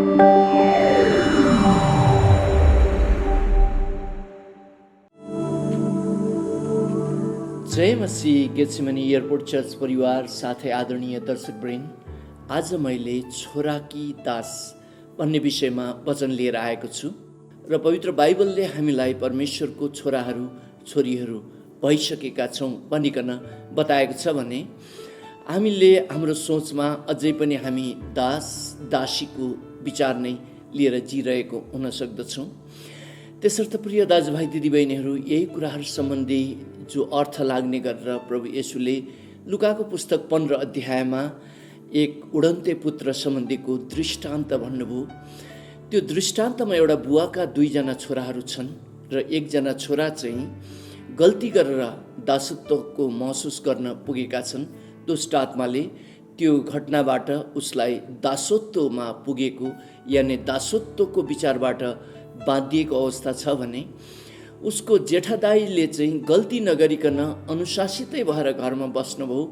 जय मसीह Gethsemane airport church परिवार साथै आदरणीय दर्शकवृन्द, आज मैले छोराकी दास भन्ने विषयमा वचन लिएर आएको छु र पवित्र बाइबलले हामीलाई परमेश्वरको छोराहरू छोरीहरू भइसकेका छौँ भनिकन बताएको छ भने हामीले हाम्रो सोचमा अझै पनि हामी दास दासीको विचार नै लिएर जिरहेको हुन सक्दछौँ। त्यसर्थ प्रिय दाजुभाइ दिदीबहिनीहरू, यही कुराहरू सम्बन्धी जो अर्थ लाग्ने गरेर प्रभु येशूले लुकाको पुस्तक 15 अध्यायमा एक उडन्ते पुत्र सम्बन्धीको दृष्टान्त भन्नुभयो। त्यो दृष्टान्तमा एउटा बुवाका 2 जना छोराहरू छन् र एकजना छोरा चाहिँ गल्ती गरेर दासत्वको महसुस गर्न पुगेका छन्। दुष्ट आत्माले त्यो घटनाबाट उसलाई दासत्वमा पुगेको यानि दासत्वको विचारबाट बाँधिएको अवस्था छ भने उसको जेठादाईले चाहिँ गल्ती नगरिकन अनुशासितै भएर घरमा बस्नुभयो,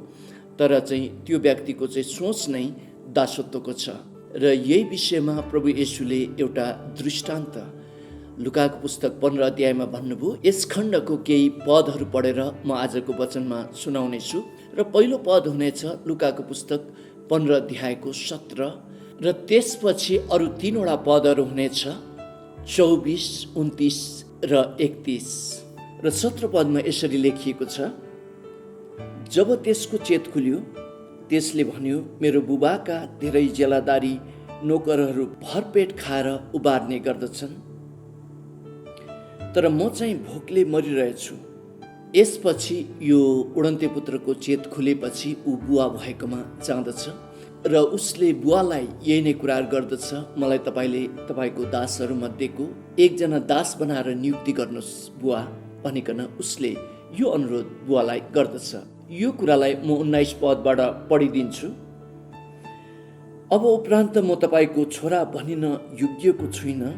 तर चाहिँ त्यो व्यक्तिको चाहिँ सोच नै दासत्वको छ। र यही विषयमा प्रभु येशूले एउटा दृष्टान्त लुकाको पुस्तक 15 अध्यायमा भन्नुभयो। यस खण्डको केही पदहरू पढेर म आजको वचनमा सुनाउने छु र पहिलो पद हुनेछ लुकाको पुस्तक 15 अध्यायको 17 र त्यसपछि अरू 3वटा पदहरू हुनेछ 24, 29 र 31 र 17 पदमा यसरी लेखिएको छ। जब त्यसको चेत खुल्यो, त्यसले भन्यो, मेरो बुबाका धेरै जेलादारी नोकरहरू भरपेट खाएर उबार्ने गर्दछन्, तर म चाहिँ भोकले मरिरहेछु। यसपछि यो उडन्ते पुत्रको चेत खुलेपछि ऊ बुवा भएकोमा जाँदछ र उसले बुवालाई यही नै कुरा गर्दछ, मलाई तपाईँले तपाईँको दासहरू मध्येको एकजना दास बनाएर नियुक्ति गर्नुहोस् बुवा भनिकन उसले यो अनुरोध बुवालाई गर्दछ। यो कुरालाई म 19 पदबाट पढिदिन्छु। अब उपरान्त म तपाईँको छोरा भनिन योग्यको छुइनँ,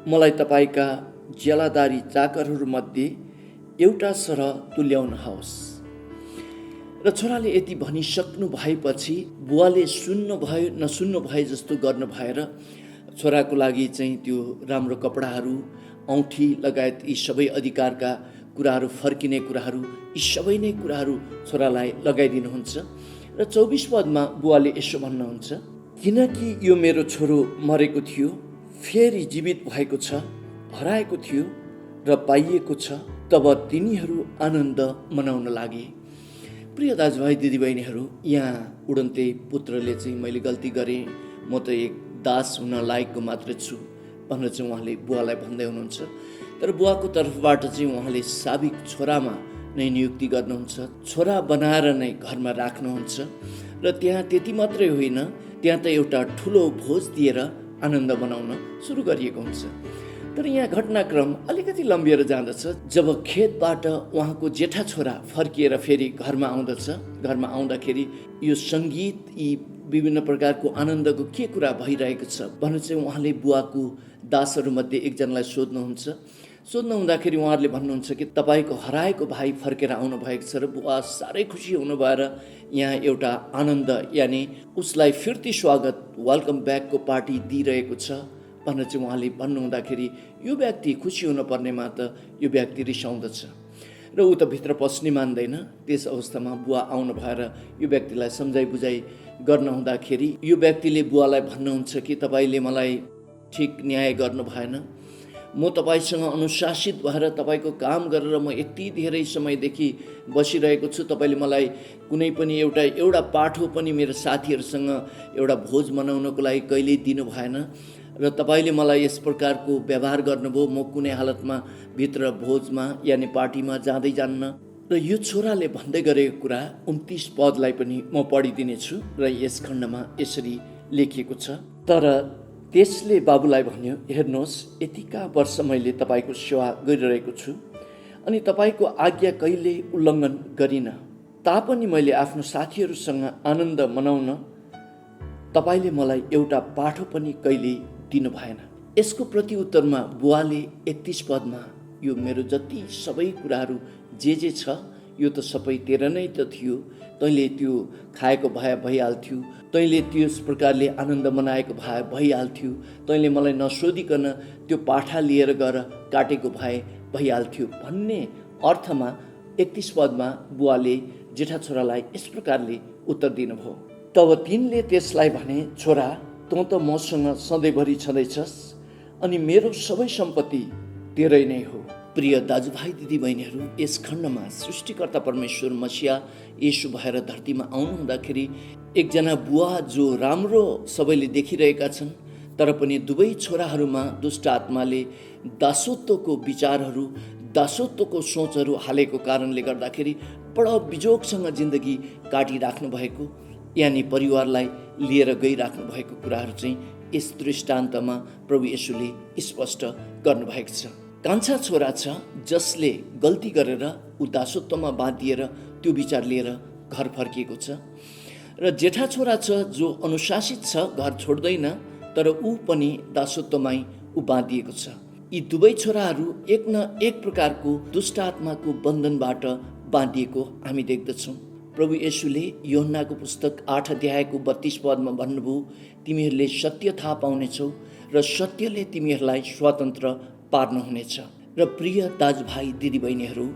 मलाई तपाईँका जेलादारी चाकरहरू मध्ये एउटा सरह तुल्याउनुहोस्। र छोराले यति भनिसक्नु भएपछि बुवाले सुन्नु भयो नसुन्नु भए जस्तो गर्नु भएर छोराको लागि चाहिँ त्यो राम्रो कपडाहरू, औँठी लगायत यी सबै अधिकारका कुराहरू, फर्किने कुराहरू, यी सबै नै कुराहरू छोरालाई लगाइदिनुहुन्छ। र 24 पदमा बुवाले यसो भन्नुहुन्छ, किनकि यो मेरो छोरो मरेको थियो, फेरि जीवित भएको छ, हराएको थियो र पाइएको छ। तब तिनीहरू आनन्द मनाउन लागे। प्रिय दाजुभाइ दिदीबहिनीहरू, यहाँ उडन्ते पुत्रले चाहिँ मैले गल्ती गरेँ, म त एक दास हुन लायकको मात्र छु भनेर चाहिँ उहाँले बुवालाई भन्दै हुनुहुन्छ। तर बुवाको तर्फबाट चाहिँ उहाँले साबिक छोरामा नै नियुक्ति गर्नुहुन्छ, छोरा बनाएर नै घरमा राख्नुहुन्छ र त्यहाँ त्यति मात्रै होइन, त्यहाँ त एउटा ठुलो भोज दिएर आनन्द मनाउन सुरु गरिएको हुन्छ। तर यहाँ घटनाक्रम अलिकति लम्बिएर जाँदछ। जब खेतबाट उहाँको जेठा छोरा फर्किएर फेरि घरमा आउँदछ, घरमा आउँदाखेरि यो सङ्गीत, यी विभिन्न प्रकारको आनन्दको के कुरा भइरहेको छ भनेर चाहिँ उहाँले बुवाको दासहरूमध्ये एकजनालाई सोध्नु हुँदाखेरि उहाँहरूले भन्नुहुन्छ कि तपाईँको हराएको भाइ फर्केर आउनु भएको छ र बुवा साह्रै खुसी हुनु भएर यहाँ एउटा आनन्द यानि उसलाई फिर्ती स्वागत, वेलकम ब्याकको पार्टी दिइरहेको छ भनेर चाहिँ उहाँले भन्नुहुँदाखेरि यो व्यक्ति खुसी हुनुपर्नेमा त यो व्यक्ति रिसाउँदछ र ऊ त भित्र पस्नै मान्दैन। त्यस अवस्थामा बुवा आउनु भएर यो व्यक्तिलाई सम्झाइ बुझाइ गर्न हुँदाखेरि यो व्यक्तिले बुवालाई भन्नुहुन्छ कि तपाईँले मलाई ठिक न्याय गर्नु भएन, म तपाईँसँग अनुशासित भएर तपाईँको काम गरेर म यति धेरै समयदेखि बसिरहेको छु, तपाईँले मलाई कुनै पनि एउटा पाठो पनि मेरो साथीहरूसँग एउटा भोज मनाउनको लागि कहिल्यै दिनु भएन र तपाईँले मलाई यस प्रकारको व्यवहार गर्नुभयो, म कुनै हालतमा भित्र भोजमा यानि पार्टीमा जाँदै जान्न। र यो छोराले भन्दै गरेको कुरा 29 पदलाई पनि म पढिदिनेछु र यस खण्डमा यसरी लेखिएको छ। तर त्यसले बाबुलाई भन्यो, हेर्नुहोस्, यतिका वर्ष मैले तपाईँको सेवा गरिरहेको छु अनि तपाईँको आज्ञा कहिले उल्लङ्घन गरिनँ, तापनि मैले आफ्नो साथीहरूसँग आनन्द मनाउन तपाईँले मलाई एउटा पाठो पनि कहिले दिनु भएन। यसको प्रत्युत्तरमा बुवाले 31 पदमा यो मेरो जति सबै कुराहरू जे छ यो त सबै तेरो नै त थियो, तैँले त्यो खाएको भए भइहाल्थ्यो, तैँले त्यस प्रकारले आनन्द मनाएको भए भइहाल्थ्यो, तैँले मलाई नसोधिकन त्यो पाठा लिएर गएर काटेको भए भइहाल्थ्यो भन्ने अर्थमा 31 पदमा बुवाले जेठा छोरालाई यस प्रकारले उत्तर दिनुभयो। तब तिनले त्यसलाई भने, छोरा, तँ त मसँग सधैँभरि छँदैछस् अनि मेरो सबै सम्पत्ति तेरै नै हो। प्रिय दाजुभाइ दिदीबहिनीहरू, यस खण्डमा सृष्टिकर्ता परमेश्वर मसिहा येशू भएर धरतीमा आउनु हुँदाखेरि एकजना बुवा जो राम्रो सबैले देखिरहेका छन्, तर पनि दुवै छोराहरूमा दुष्ट आत्माले दासत्वको विचारहरू, दासत्वको सोचहरू हालेको कारणले गर्दाखेरि बडो बिजोगसँग जिन्दगी काटिराख्नु भएको, यानि परिवारलाई लिएर गइराख्नु भएको कुराहरू चाहिँ यस दृष्टान्तमा प्रभु येशूले स्पष्ट गर्नुभएको छ। कान्छा छोरा छ जसले गल्ती गरेर ऊ दासत्वमा बाँधिएर त्यो विचार लिएर घर फर्किएको छ, र जेठा छोरा छ जो अनुशासित छ, घर छोड्दैन, तर ऊ पनि दासत्वमै ऊ बाँधिएको छ। यी दुवै छोराहरू एक न एक प्रकारको दुष्ट आत्माको बन्धनबाट बाँधिएको हामी देख्दछौँ। प्रभु येशूले योहन्नाको पुस्तक 8 अध्यायको 32 पदमा भन्नुभयो, तिमीहरूले सत्य थाहा पाउनेछौ र सत्यले तिमीहरूलाई स्वतन्त्र पार्नुहुनेछ। र प्रिय दाजुभाइ दिदीबहिनीहरू,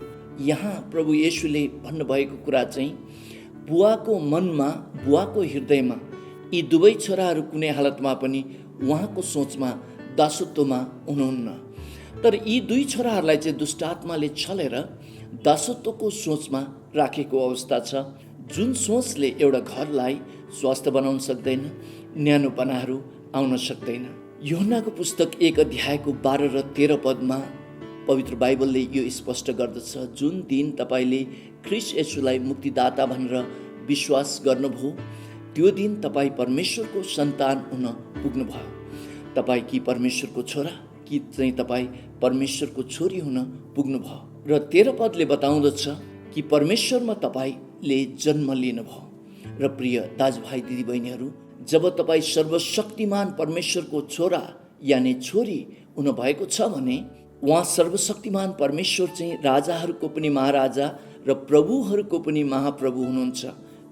यहाँ प्रभु येशूले भन्नुभएको कुरा चाहिँ बुवाको मनमा, बुवाको हृदयमा यी दुवै छोराहरू कुनै हालतमा पनि उहाँको सोचमा दासत्वमा हुनुहुन्न, तर यी दुई छोराहरूलाई चाहिँ दुष्ट आत्माले छलेर दासत्वको सोचमा राखेको अवस्था छ, जुन सोचले एउटा घरलाई स्वस्थ बनाउन सक्दैन, न्यानोपनाहरू आउन सक्दैन। योहन्नाको पुस्तक 1 अध्यायको 12 र 13 पदमा पवित्र बाइबलले यो स्पष्ट गर्दछ, जुन दिन तपाईँले ख्रीष्ट येशूलाई मुक्तिदाता भनेर विश्वास गर्नुभयो, त्यो दिन तपाईँ परमेश्वरको सन्तान हुन पुग्नुभयो। तपाईँ कि परमेश्वरको छोरा कि चाहिँ तपाईँ परमेश्वरको छोरी हुन पुग्नुभयो। र 13 पदले बताउँदछ कि परमेश्वरमा तपाईँले जन्म लिनुभयो। र प्रिय दाजुभाइ दिदीबहिनीहरू, जब तपाईँ सर्वशक्तिमान परमेश्वरको छोरा यानि छोरी हुनुभएको छ भने उहाँ सर्वशक्तिमान परमेश्वर चाहिँ राजाहरूको पनि महाराजा र प्रभुहरूको पनि महाप्रभु हुनुहुन्छ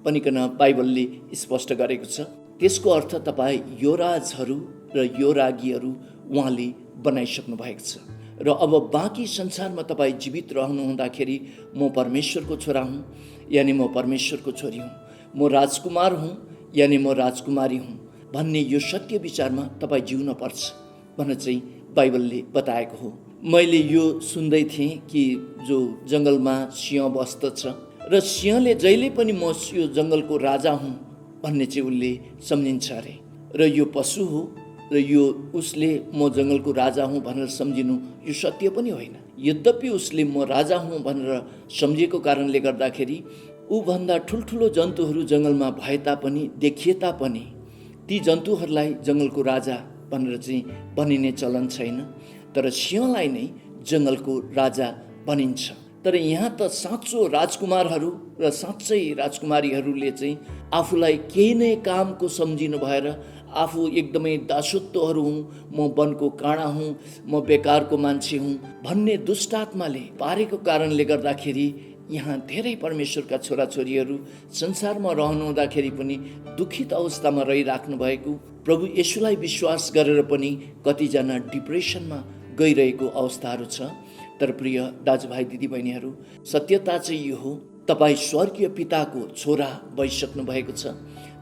भनिकन बाइबलले स्पष्ट गरेको छ। त्यसको अर्थ तपाईँ यो राजहरू र यो रागीहरू उहाँले बनाइसक्नु भएको छ, र अब बाँकी संसारमा तपाईँ जीवित रहनु हुँदाखेरि म परमेश्वरको छोरा हुँ यानि म परमेश्वरको छोरी हुँ, म राजकुमार हुँ यानि म राजकुमारी हुँ भन्ने यो सत्य विचारमा तपाईँ जिउन पर्छ भनेर चाहिँ बाइबलले बताएको हो। मैले यो सुन्दै थिएँ कि जो जङ्गलमा सिंह बस्दछ र सिंहले जहिले पनि म यो जङ्गलको राजा हुँ भन्ने चाहिँ उसले सम्झिन्छ अरे, र यो पशु हो र यो उसले म जङ्गलको राजा हुँ भनेर सम्झिनु यो सत्य पनि होइन। यद्यपि उसले म राजा हुँ भनेर सम्झिएको कारणले गर्दाखेरि ऊभन्दा ठुल्ठुलो जन्तुहरू जङ्गलमा भए तापनि, देखिए तापनि ती जन्तुहरूलाई जङ्गलको राजा भनेर चाहिँ भनिने चलन छैन, तर सिंहलाई नै जङ्गलको राजा भनिन्छ। तर यहाँ त साँचो राजकुमारहरू र साँच्चै राजकुमारीहरूले चाहिँ आफूलाई केही नै कामको सम्झिनु भएर आफू एकदमै दासत्वहरू हुँ, म वनको काँडा हुँ, म बेकारको मान्छे हुँ भन्ने दुष्टात्माले पारेको कारणले गर्दाखेरि यहाँ धेरै परमेश्वरका छोराछोरीहरू संसारमा रहनुहुँदाखेरि पनि दुखित अवस्थामा रहिराख्नु भएको, प्रभु येशूलाई विश्वास गरेर पनि कतिजना डिप्रेसनमा गइरहेको अवस्थाहरू छ। तर प्रिय दाजुभाइ दिदीबहिनीहरू, सत्यता चाहिँ यो हो, तपाईँ स्वर्गीय पिताको छोरा भइसक्नु भएको छ,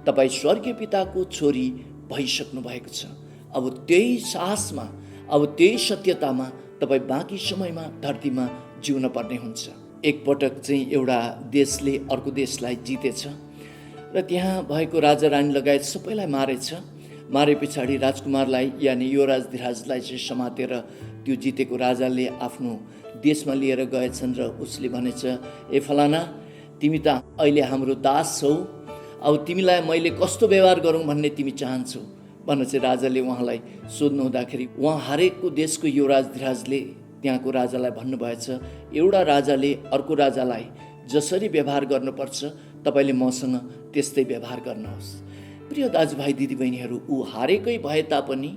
तपाईँ स्वर्गीय पिताको छोरी भइसक्नु भएको छ। अब त्यही साहसमा, अब त्यही सत्यतामा तपाईँ बाँकी समयमा धरतीमा जिउन पर्ने हुन्छ। एकपटक चाहिँ एउटा देशले अर्को देशलाई जितेछ र त्यहाँ भएको राजा रानी लगायत सबैलाई मारेछ। मारे पछाडि राजकुमारलाई यानि युवराज धिराजलाई चाहिँ समातेर त्यो जितेको राजाले आफ्नो देशमा लिएर गएछन् र उसले भनेछ, ए फलाना, तिमी त अहिले हाम्रो दास छौ, अब तिमीलाई मैले कस्तो व्यवहार गरौँ भन्ने तिमी चाहन्छौ भनेर चाहिँ राजाले उहाँलाई सोध्नु हुँदाखेरि उहाँ हरेकको देशको युवराज धिराजले त्यहाँको राजालाई भन्नुभएछ, एउटा राजाले अर्को राजालाई जसरी व्यवहार गर्नुपर्छ तपाईँले मसँग त्यस्तै व्यवहार गर्नुहोस्। प्रिय दाजुभाइ दिदीबहिनीहरू, ऊ हारेकै भए तापनि,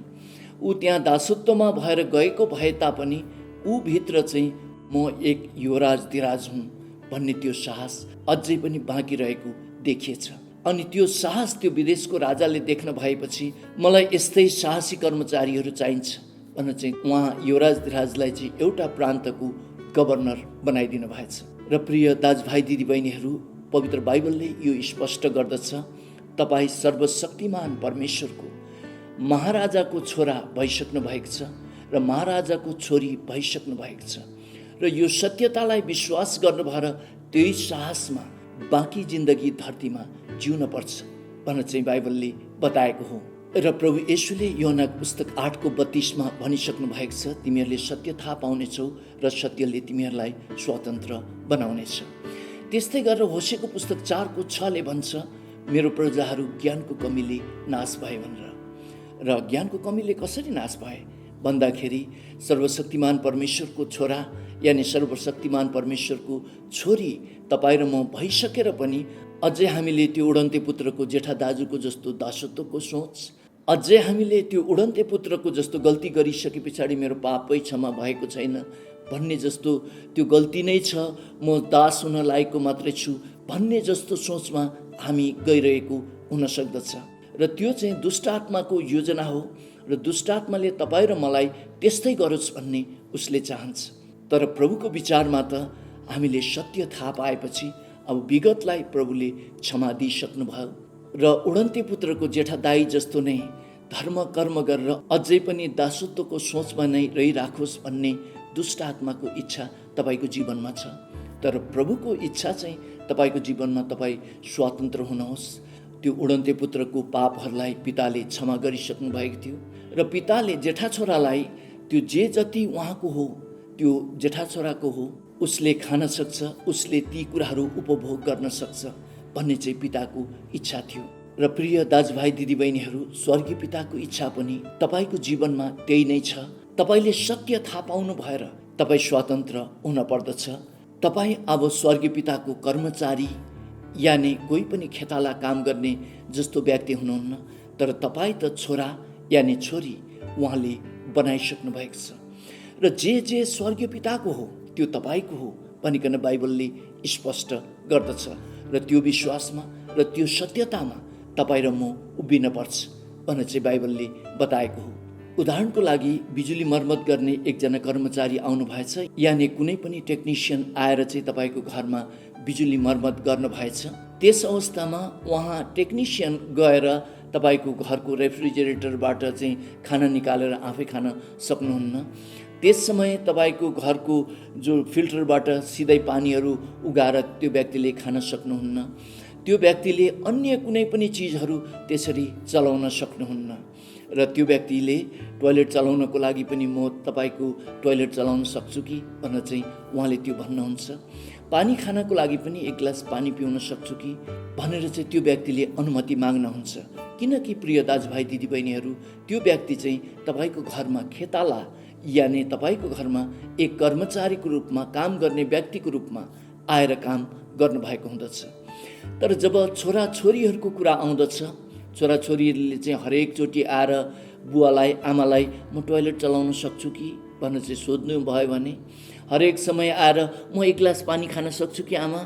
ऊ त्यहाँ दासत्वमा भएर गएको भए तापनि ऊ भित्र चाहिँ म एक युवराज धिराज हुँ भन्ने त्यो साहस अझै पनि बाँकी रहेको देखिएछ। अनि त्यो साहस त्यो विदेशको राजाले देख्न भएपछि मलाई यस्तै साहसी कर्मचारीहरू चाहिन्छ भनेर चाहिँ उहाँ युवराजलाई चाहिँ एउटा प्रान्तको गभर्नर बनाइदिनु भएछ। र प्रिय दाजुभाइ दिदीबहिनीहरू, पवित्र बाइबलले यो स्पष्ट गर्दछ, तपाईँ सर्वशक्तिमान परमेश्वरको महाराजाको छोरा भइसक्नु भएको छ र महाराजाको छोरी भइसक्नु भएको छ। र यो सत्यतालाई विश्वास गर्नुभएर त्यही साहसमा बाँकी जिन्दगी धरतीमा जिउन पर्छ भनेर चाहिँ बाइबलले बताएको हो। र प्रभु येशूले योहनाको पुस्तक 8:32 भनिसक्नु भएको छ, तिमीहरूले सत्य थाहा पाउनेछौ र सत्यले तिमीहरूलाई स्वतन्त्र बनाउनेछ। त्यस्तै गरेर होसेको पुस्तक 4:6 भन्छ, मेरो प्रजाहरू ज्ञानको कमीले नाश भए भनेर। र ज्ञानको कमीले कसरी नाश भए भन्दाखेरि सर्वशक्तिमान परमेश्वरको छोरा यानि सर्वशक्तिमान परमेश्वरको छोरी तपाईँ र म भइसकेर पनि अझै हामीले त्यो उडन्ते पुत्रको जेठा दाजुको जस्तो दासत्वको सोच, अझै हामीले त्यो उडन्ते पुत्रको जस्तो गल्ती गरिसके पछाडि मेरो पापै क्षमा भएको छैन भन्ने जस्तो त्यो गल्ती नै छ, म दास हुन लायकको मात्रै छु भन्ने जस्तो सोचमा हामी गइरहेको हुन सक्दछ। र त्यो चाहिँ दुष्ट आत्माको योजना हो र दुष्ट आत्माले तपाईँ र मलाई त्यस्तै गरोस् भन्ने उसले चाहन्छ। तर प्रभुको विचारमा त हामीले सत्य थाहा पाएपछि अब विगतलाई प्रभुले क्षमा दिइसक्नुभयो र उडन्ते पुत्रको जेठा दाई जस्तो नै धर्म कर्म गरेर अझै पनि दासत्वको सोचमा नै रहिराखोस् भन्ने दुष्ट आत्माको इच्छा तपाईँको जीवनमा छ। तर प्रभुको इच्छा चाहिँ तपाईँको जीवनमा तपाईँ स्वतन्त्र हुनुहोस्। त्यो उडन्ते पुत्रको पापहरूलाई पिताले क्षमा गरिसक्नु भएको थियो र पिताले जेठा छोरालाई त्यो जे जति उहाँको हो त्यो जेठा छोराको हो उसले खान सक्छ, उसले ती कुराहरू उपभोग गर्न सक्छ भन्ने चाहिँ पिताको इच्छा थियो। र प्रिय दाजुभाइ दिदीबहिनीहरू, स्वर्गीय पिताको इच्छा पनि तपाईँको जीवनमा त्यही नै छ। तपाईँले सत्य थाहा पाउनु भएर तपाईँ स्वतन्त्र हुन पर्दछ। तपाईँ अब स्वर्गीय पिताको कर्मचारी यानि कोही पनि खेताला काम गर्ने जस्तो व्यक्ति हुनुहुन्न, तर तपाईँ त छोरा यानि छोरी उहाँले बनाइसक्नु भएको छ। र जे स्वर्गीय पिताको हो त्यो तपाईँको हो भनिकन बाइबलले स्पष्ट गर्दछ। र त्यो विश्वासमा र त्यो सत्यतामा तपाईँ र म उभिन पर्छ भनेर चाहिँ बाइबलले बताएको हो। उदाहरणको लागि बिजुली मर्मत गर्ने एकजना कर्मचारी आउनु भएछ, यानि कुनै पनि टेक्निसियन आएर चाहिँ तपाईँको घरमा बिजुली मर्मत गर्नु भएछ। त्यस अवस्थामा उहाँ टेक्निसियन गएर तपाईँको घरको रेफ्रिजरेटरबाट चाहिँ खाना निकालेर आफै खान सक्नुहुन्न। त्यस समय तपाईँको घरको जो फिल्टरबाट सिधै पानीहरू उगाएर त्यो व्यक्तिले खान सक्नुहुन्न। त्यो व्यक्तिले अन्य कुनै पनि चिजहरू त्यसरी चलाउन सक्नुहुन्न। र त्यो व्यक्तिले टोयलेट चलाउनको लागि पनि म तपाईँको टोयलेट चलाउन सक्छु कि भनेर चाहिँ उहाँले त्यो भन्नुहुन्छ। पानी खानको लागि पनि एक गिलास पानी पिउन सक्छु कि भनेर चाहिँ त्यो व्यक्तिले अनुमति माग्नुहुन्छ। किनकि प्रिय दाजुभाइ दिदीबहिनीहरू, त्यो व्यक्ति चाहिँ तपाईँको घरमा खेताला यानि तपाईँको घरमा एक कर्मचारीको रूपमा काम गर्ने व्यक्तिको रूपमा आएर काम गर्नुभएको हुँदछ। तर जब छोराछोरीहरूको कुरा आउँदछ, छोराछोरीहरूले चाहिँ हरेकचोटि आएर बुवालाई आमालाई म टोयलेट चलाउन सक्छु कि भनेर चाहिँ सोध्नु भयो भने, हरेक समय आएर म एक गिलास पानी खान सक्छु कि आमा,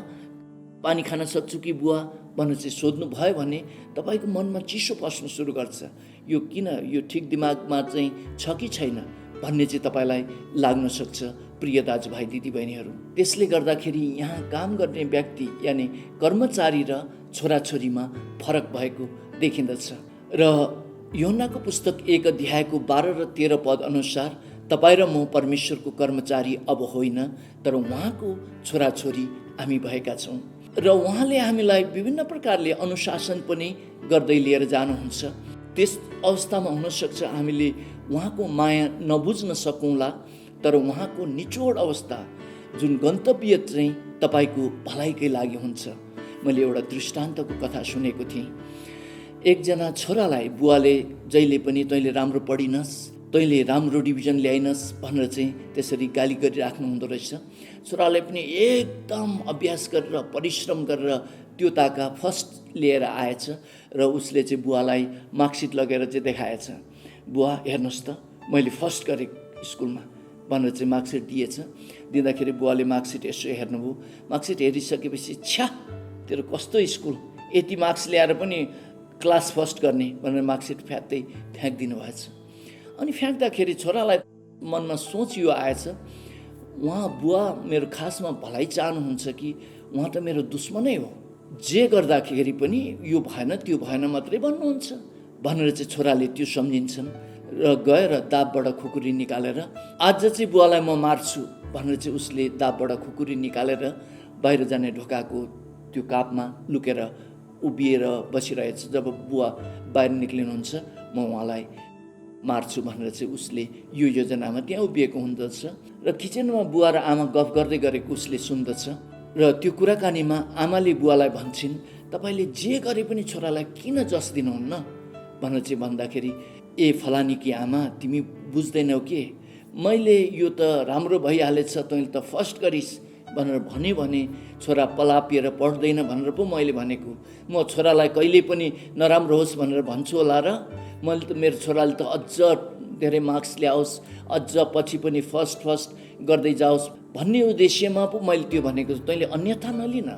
पानी खान सक्छु कि बुवा भनेर चाहिँ सोध्नु भयो भने तपाईँको मनमा चिसो पस्न सुरु गर्छ। यो किन, यो ठिक दिमागमा चाहिँ छ कि छैन भन्ने चाहिँ तपाईँलाई लाग्न सक्छ प्रिय दाजुभाइ दिदीबहिनीहरू। त्यसले गर्दाखेरि यहाँ काम गर्ने व्यक्ति यानि कर्मचारी र छोराछोरीमा फरक भएको देखिँदछ। र योहन्नाको पुस्तक 1:12 र 13 पद अनुसार तपाईँ र म परमेश्वरको कर्मचारी अब होइन, तर उहाँको छोराछोरी हामी भएका छौँ। र उहाँले हामीलाई विभिन्न प्रकारले अनुशासन पनि गर्दै लिएर जानुहुन्छ। त्यस अवस्थामा हुनसक्छ हामीले उहाँको माया नबुझ्न सकौँला, तर उहाँको निचोड अवस्था जुन गन्तव्य चाहिँ तपाईँको भलाइकै लागि हुन्छ। मैले एउटा दृष्टान्तको कथा सुनेको थिएँ। एकजना छोरालाई बुवाले जहिले पनि तैँले राम्रो पढिनस्, तैँले राम्रो डिभिजन ल्याइनस् भनेर चाहिँ त्यसरी गाली गरिराख्नु हुँदो रहेछ। छोराले पनि एकदम अभ्यास गरेर परिश्रम गरेर त्यो ताका फर्स्ट लिएर आएछ र उसले चाहिँ बुवालाई मार्कसिट लगेर चाहिँ देखाएछ, बुवा हेर्नुहोस् त मैले फर्स्ट गरेँ स्कुलमा, भनेर चाहिँ मार्कसिट दिएछ। दिँदाखेरि बुवाले मार्कसिट यसो हेर्नुभयो। मार्कसिट हेरिसकेपछि छ्या तेरो कस्तो स्कुल, यति मार्क्स ल्याएर पनि क्लास फर्स्ट गर्ने भनेर मार्कसिट फ्यात्तै फ्याँकिदिनु भएछ। अनि फ्याँक्दाखेरि छोरालाई मनमा सोच यो आएछ, उहाँ बुवा मेरो खासमा भलाइ चाहनुहुन्छ कि उहाँ त मेरो दुश्मनै हो, जे गर्दाखेरि पनि यो भएन त्यो भएन मात्रै भन्नुहुन्छ भनेर चाहिँ छोराले त्यो सम्झिन्छन् र गएर दाबबाट खुकुरी निकालेर आज चाहिँ बुवालाई म मार्छु भनेर चाहिँ उसले दाबबाट खुकुरी निकालेर बाहिर जाने ढोकाको त्यो कापमा लुकेर उभिएर बसिरहेछ। जब बुवा बाहिर निक्लिनुहुन्छ म उहाँलाई मार्छु भनेर चाहिँ उसले यो योजनामा त्यहाँ उभिएको हुँदछ र किचनमा बुवा र आमा गफ गर्दै गरेको उसले सुन्दछ र त्यो कुराकानीमा आमाले बुवालाई भन्छन्, तपाईँले जे गरे पनि छोरालाई किन जस दिनुहुन्न भनेर चाहिँ भन्दाखेरि, ए फलानी कि आमा तिमी बुझ्दैनौ के, मैले यो त राम्रो भइहालेछ तैँले त फर्स्ट गरिस् भनेर भने छोरा पलापिएर पढ्दैन भनेर पो मैले भनेको। म छोरालाई कहिले पनि नराम्रो होस् भनेर भन्छु होला र मैले त मेरो छोराले त अझ धेरै मार्क्स ल्याओस्, अझ पछि पनि फर्स्ट गर्दै जाओस् भन्ने उद्देश्यमा पो मैले त्यो भनेको, तैँले अन्यथा नलिन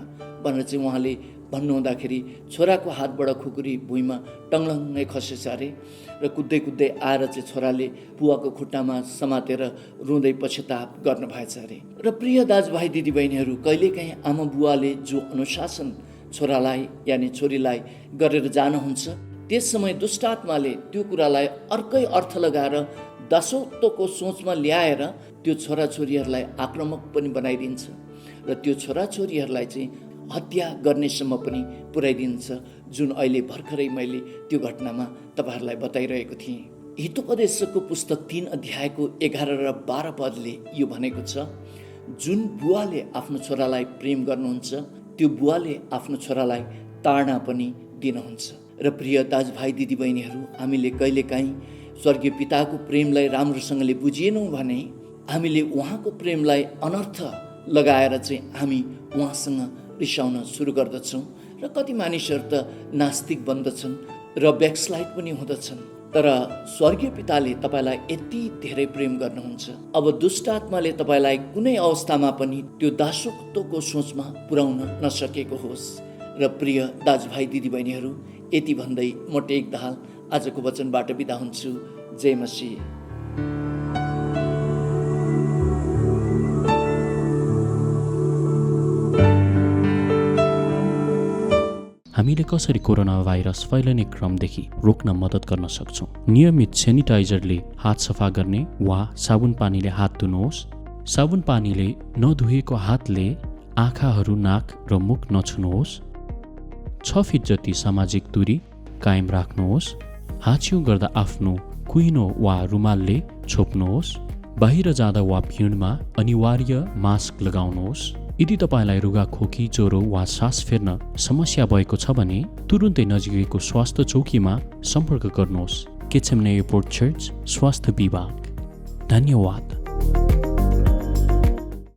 भनेर चाहिँ उहाँले भन्नुहुँदाखेरि छोराको हातबाट खुकुरी भुइँमा टङ्लङ्गै खसेछ अरे र कुद्दै आएर चाहिँ छोराले बुवाको खुट्टामा समातेर रुँदै पश्चाताप गर्नु भएछ अरे। र प्रिय दाजुभाइ दिदीबहिनीहरू, कहिलेकाहीँ आमा बुवाले जो अनुशासन छोरालाई यानि छोरीलाई गरेर जानुहुन्छ, त्यस समय दुष्ट आत्माले त्यो कुरालाई अर्कै अर्थ लगाएर दासत्वको सोचमा ल्याएर त्यो छोराछोरीहरूलाई आक्रामक पनि बनाइदिन्छ र त्यो छोराछोरीहरूलाई चाहिँ हत्या गर्नेसम्म पनि पुर्याइदिन्छ, जुन अहिले भर्खरै मैले त्यो घटनामा तपाईँहरूलाई बताइरहेको थिएँ। हितोपदेशको पुस्तक 3 अध्यायको 11 र 12 पदले यो भनेको छ, जुन बुवाले आफ्नो छोरालाई प्रेम गर्नुहुन्छ त्यो बुवाले आफ्नो छोरालाई ताडना पनि दिनुहुन्छ। र प्रिय दाजुभाइ दिदीबहिनीहरू, हामीले कहिलेकाहीँ स्वर्गीय पिताको प्रेमलाई राम्रोसँगले बुझिएनौँ भने हामीले उहाँको प्रेमलाई अनर्थ लगाएर चाहिँ हामी उहाँसँग रिसाउन सुरु गर्दछौँ र कति मानिसहरू त नास्तिक बन्दछन् र ब्याकस्लाइड पनि हुँदछन्। तर स्वर्गीय पिताले तपाईँलाई यति धेरै प्रेम गर्नुहुन्छ, अब दुष्ट आत्माले तपाईँलाई कुनै अवस्थामा पनि त्यो दासत्वको सोचमा पुर्याउन नसकेको होस्। र प्रिय दाजुभाइ दिदीबहिनीहरू, यति भन्दै म टेक दाहाल आजको वचनबाट बिदा हुन्छु। जय मसीह। हामीले कसरी कोरोना भाइरस फैलिने क्रमदेखि रोक्न मद्दत गर्न सक्छौँ? नियमित सेनिटाइजरले हात सफा गर्ने वा साबुन पानीले हात धुनुहोस्। साबुन पानीले नधुएको हातले आँखाहरू, नाक र मुख नछुनुहोस्। 6 फिट जति सामाजिक दूरी कायम राख्नुहोस्। हाँच्यौँ गर्दा आफ्नो कुहिनो वा रुमालले छोप्नुहोस्। बाहिर जाँदा वा भिडमा अनिवार्य मास्क लगाउनुहोस्। यदि तपाईँलाई रुगा, खोकी, ज्वरो वा सास फेर्न समस्या भएको छ भने तुरुन्तै नजिकैको स्वास्थ्य चौकीमा सम्पर्क गर्नुहोस्। गेटसेमने एयरपोर्ट चर्च स्वास्थ्य विभाग। धन्यवाद।